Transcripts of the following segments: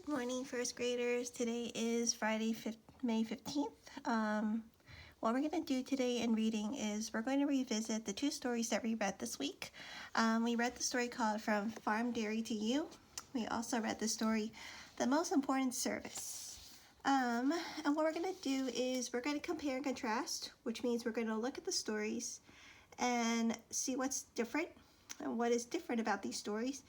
Good morning, first graders. Today is Friday, May 15th. What we're going to do today in reading is we're going to revisit the two stories that we read this week. We read the story called From Farm Dairy to You. We also read the story, The Most Important Service. And what we're going to do is we're going to compare and contrast, which means we're going to look at the stories and see what's different and what is different about these stories.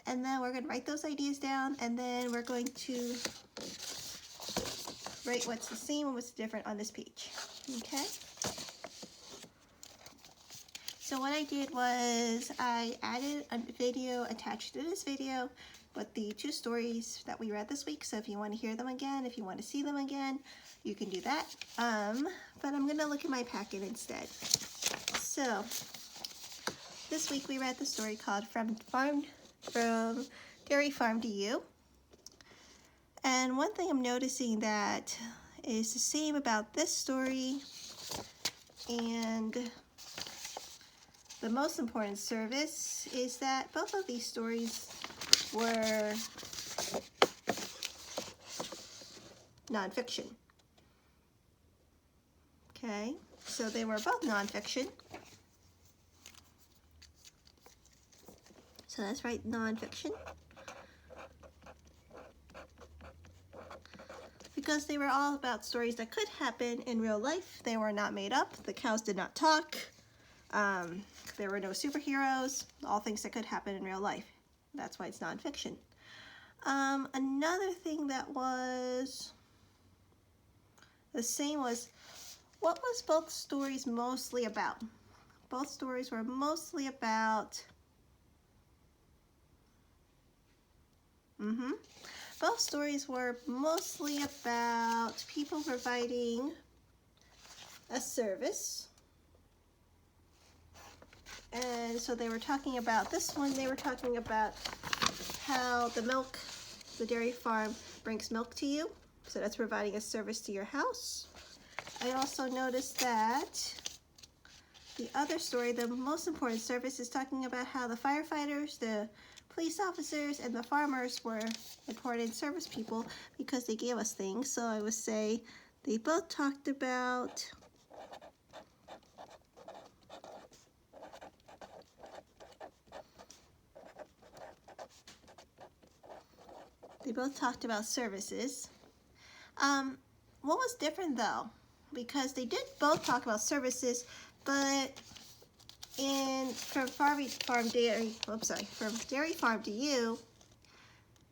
And then we're going to write those ideas down, and then we're going to write what's the same and what's different on this page. Okay? So what I did was I added a video attached to this video with the two stories that we read this week. So if you want to hear them again, if you want to see them again, you can do that. But I'm going to look at my packet instead. So this week we read the story called From Dairy Farm to You. And one thing I'm noticing that is the same about this story and The Most Important Service is that both of these stories were nonfiction. Okay, so they were both nonfiction. So let's write nonfiction. Because they were all about stories that could happen in real life. They were not made up. The cows did not talk. There were no superheroes. All things that could happen in real life. That's why it's nonfiction. Another thing that was the same was, what was both stories mostly about? Both stories were mostly about both stories were mostly about people providing a service. And so they were talking about this one, they were talking about how the dairy farm brings milk to you. So that's providing a service to your house. I also noticed that the other story, The Most Important Service, is talking about how the firefighters, the police officers, and the farmers were important service people because they gave us things. So I would say they both talked about services. What was different though? Because they did both talk about services, but from Dairy Farm to You,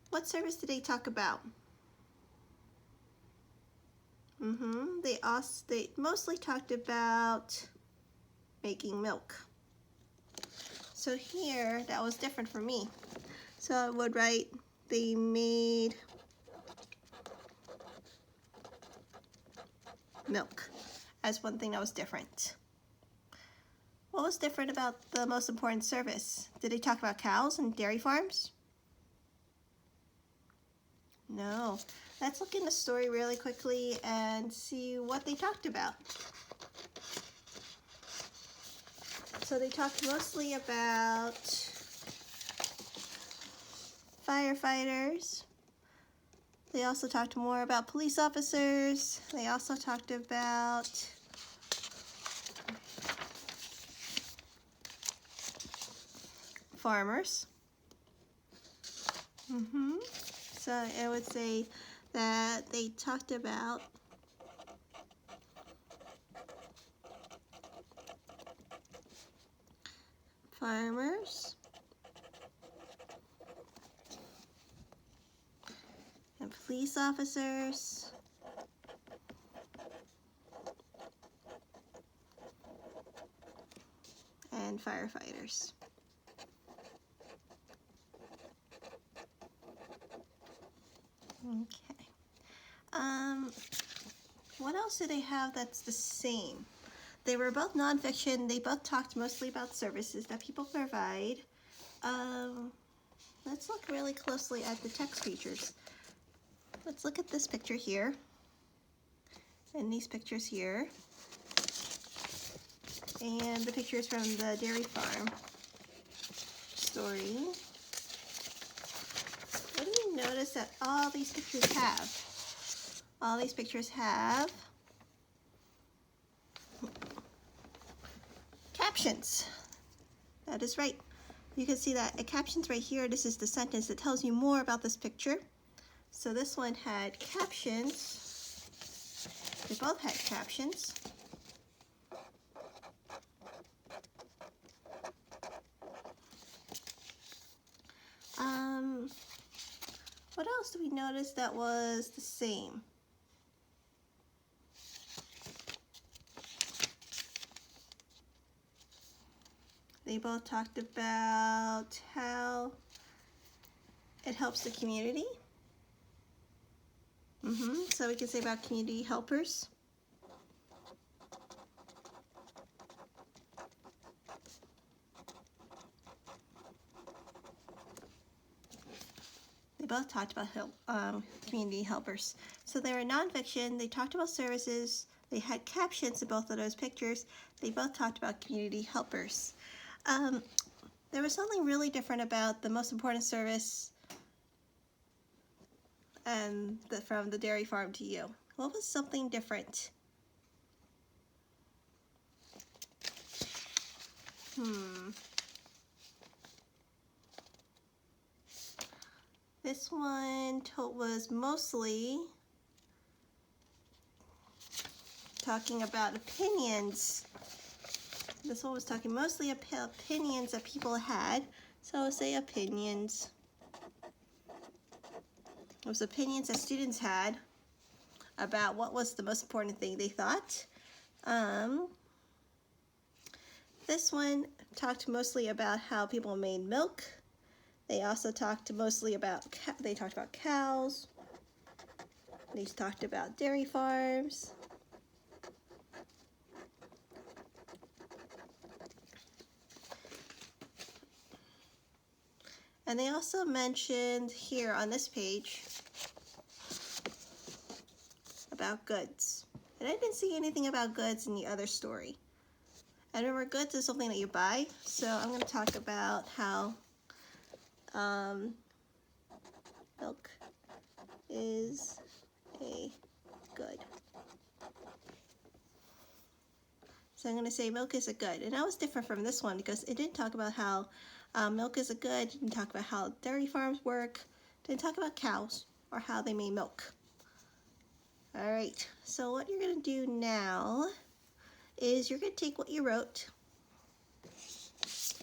what service did they talk about? They mostly talked about making milk. So here, that was different for me. So I would write, they made milk as one thing that was different. What was different about The Most Important Service? Did they talk about cows and dairy farms? No. Let's look in the story really quickly and see what they talked about. So they talked mostly about firefighters. They also talked more about police officers. They also talked about farmers. So I would say that they talked about farmers and police officers and firefighters. Okay. What else do they have that's the same? They were both nonfiction. They both talked mostly about services that people provide. Let's look really closely at the text features. Let's look at this picture here and these pictures here and the pictures from the dairy farm story. What do you notice notice that all these pictures have captions. That is right. You can see that it captions right here. This is the sentence that tells you more about this picture. So this one had captions. They both had captions. What else do we notice that was the same? They both talked about how it helps the community. So we can say about community helpers. They both talked about community helpers. So they were nonfiction. They talked about services. They had captions in both of those pictures. They both talked about community helpers. There was something really different about the most important service and from the dairy farm to you. What was something different? This one was mostly talking about opinions. This one was talking mostly about opinions that people had. So I'll say opinions. It was opinions that students had about what was the most important thing they thought. This one talked mostly about how people made milk. They also talked mostly about, they talked about cows. They talked about dairy farms. And they also mentioned here on this page about goods. And I didn't see anything about goods in the other story. And remember, goods is something that you buy. So I'm going to talk about how milk is a good. So I'm going to say milk is a good. And that was different from this one because it didn't talk about how milk is a good. It didn't talk about how dairy farms work. It didn't talk about cows or how they made milk. All right, so what you're going to do now is you're going to take what you wrote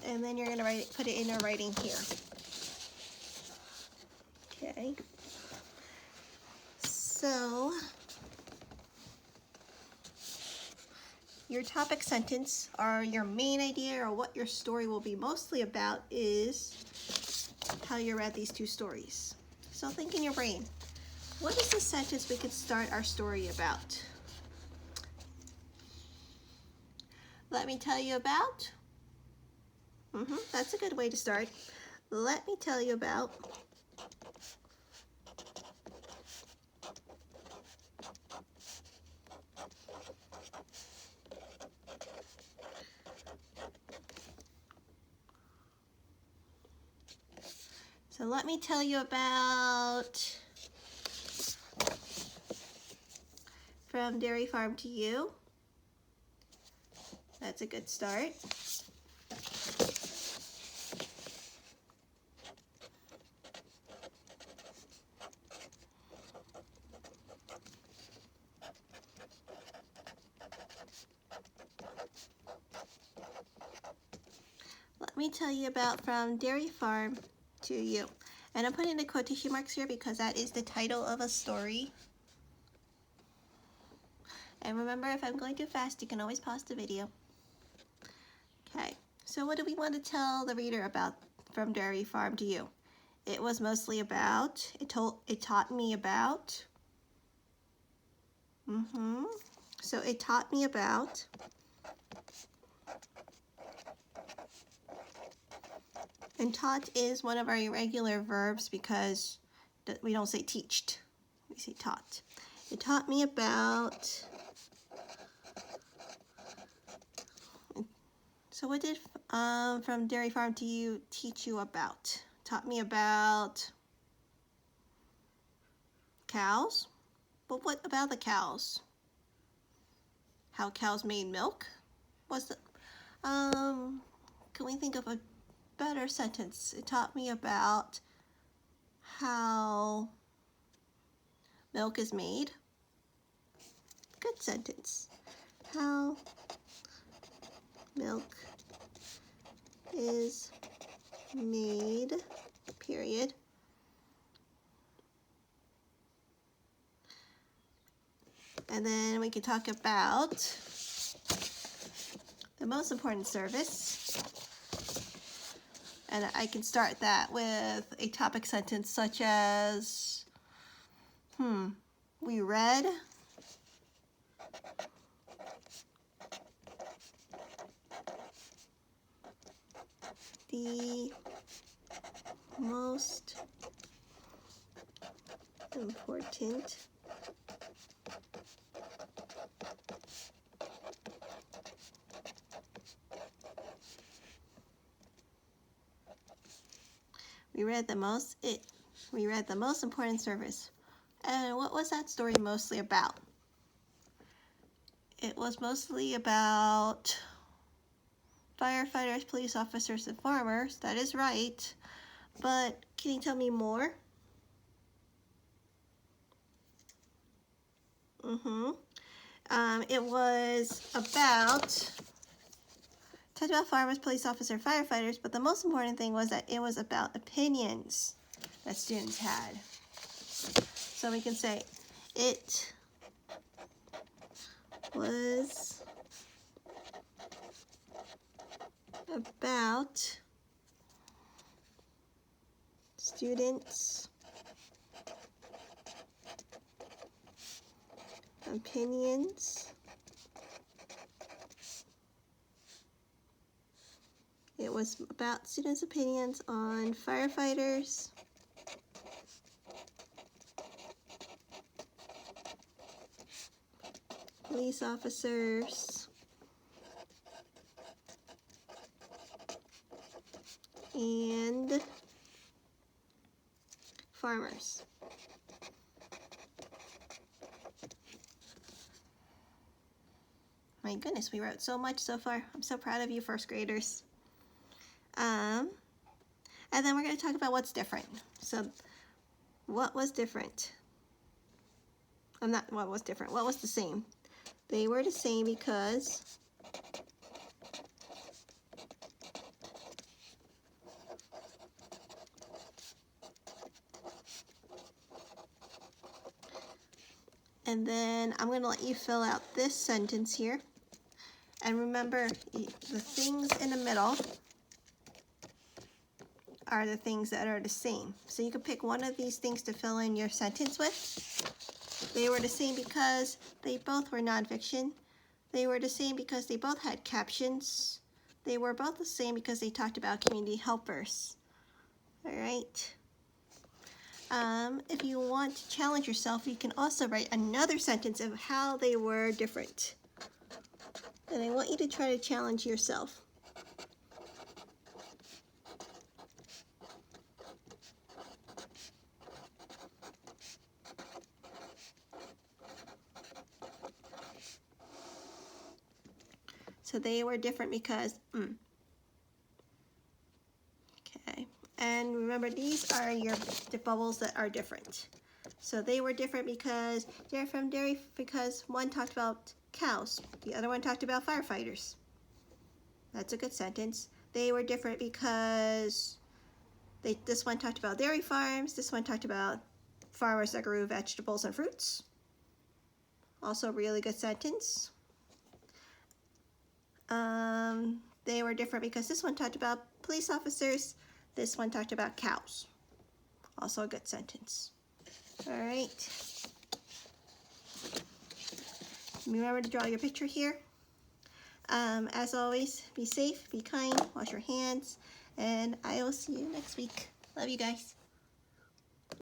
and then you're going to put it in a writing here. Okay. So your topic sentence or your main idea or what your story will be mostly about is how you read these two stories. So think in your brain, what is the sentence we could start our story about? Let me tell you about. That's a good way to start. Let me tell you about. So let me tell you about From Dairy Farm to You. That's a good start. Let me tell you about From Dairy Farm to You. And I'm putting the quotation marks here because that is the title of a story. And remember, if I'm going too fast, you can always pause the video. Okay, so what do we want to tell the reader about From Dairy Farm to You? It was mostly about, it taught me about. So it taught me about. And taught is one of our irregular verbs because we don't say teached, we say taught. It taught me about. So what did From Dairy Farm to You teach you about? Taught me about Cows? But what about the cows? How cows made milk? What's the, can we think of a better sentence? It taught me about how milk is made. Good sentence. How milk is made, period. And then we can talk about the most important service. And I can start that with a topic sentence such as, we read the most important we read the most important service. And what was that story mostly about? It was mostly about firefighters, police officers, and farmers. That is right. But can you tell me more? It was talked about farmers, police officers, firefighters, but the most important thing was that it was about opinions that students had. So we can say it was about students' opinions. It was about students' opinions on firefighters, police officers, and farmers. My goodness, we wrote so much so far. I'm so proud of you, first graders. And then we're going to talk about what's different. So, what was different? Not what was different. What was the same? They were the same because and then I'm going to let you fill out this sentence here. And remember, the things in the middle are the things that are the same. So you can pick one of these things to fill in your sentence with. They were the same because they both were nonfiction. They were the same because they both had captions. They were both the same because they talked about community helpers. All right. If you want to challenge yourself, you can also write another sentence of how they were different. And I want you to try to challenge yourself. So they were different because, okay. And remember, these are your bubbles that are different. So they were different because they're from dairy, because one talked about cows, the other one talked about firefighters. That's a good sentence. They were different because this one talked about dairy farms, this one talked about farmers that grew vegetables and fruits. Also a really good sentence. They were different because this one talked about police officers, this one talked about cows. Also a good sentence. All right. Remember to draw your picture here. As always, be safe, be kind, wash your hands, and I will see you next week. Love you guys.